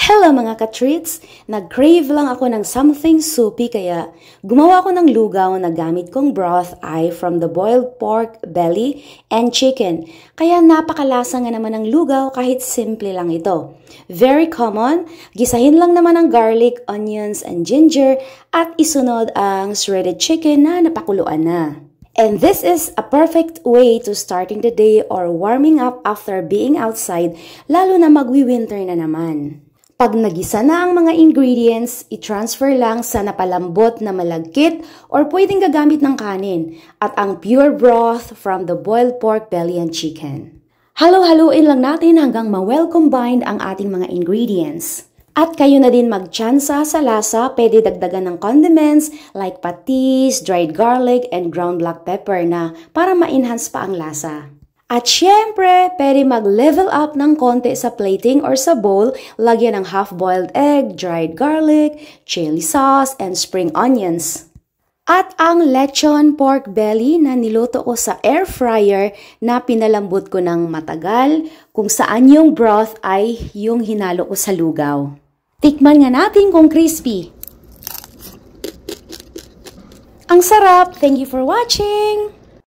Hello mga ka-treats! Nag-crave lang ako ng something soupy kaya gumawa ko ng lugaw na gamit kong broth ay from the boiled pork, belly, and chicken. Kaya napakalasa nga naman ng lugaw kahit simple lang ito. Very common, gisahin lang naman ang garlic, onions, and ginger at isunod ang shredded chicken na napakuluan na. And this is a perfect way to starting the day or warming up after being outside, lalo na magwi-winter na naman. Pag nagisa na ang mga ingredients, i-transfer lang sa napalambot na malagkit or pwedeng gagamit ng kanin at ang pure broth from the boiled pork, belly, and chicken. Halo-haluin lang natin hanggang ma-well combined ang ating mga ingredients. At kayo na din magtsansa sa lasa, pwede dagdagan ng condiments like patis, dried garlic, and ground black pepper na para ma-enhance pa ang lasa. At syempre, pwede mag-level up ng konti sa plating or sa bowl, lagyan ng half-boiled egg, dried garlic, chili sauce, and spring onions. At ang lechon pork belly na niluto ko sa air fryer na pinalambot ko ng matagal, kung saan yung broth ay yung hinalo ko sa lugaw. Tikman nga natin kung crispy. Ang sarap! Thank you for watching!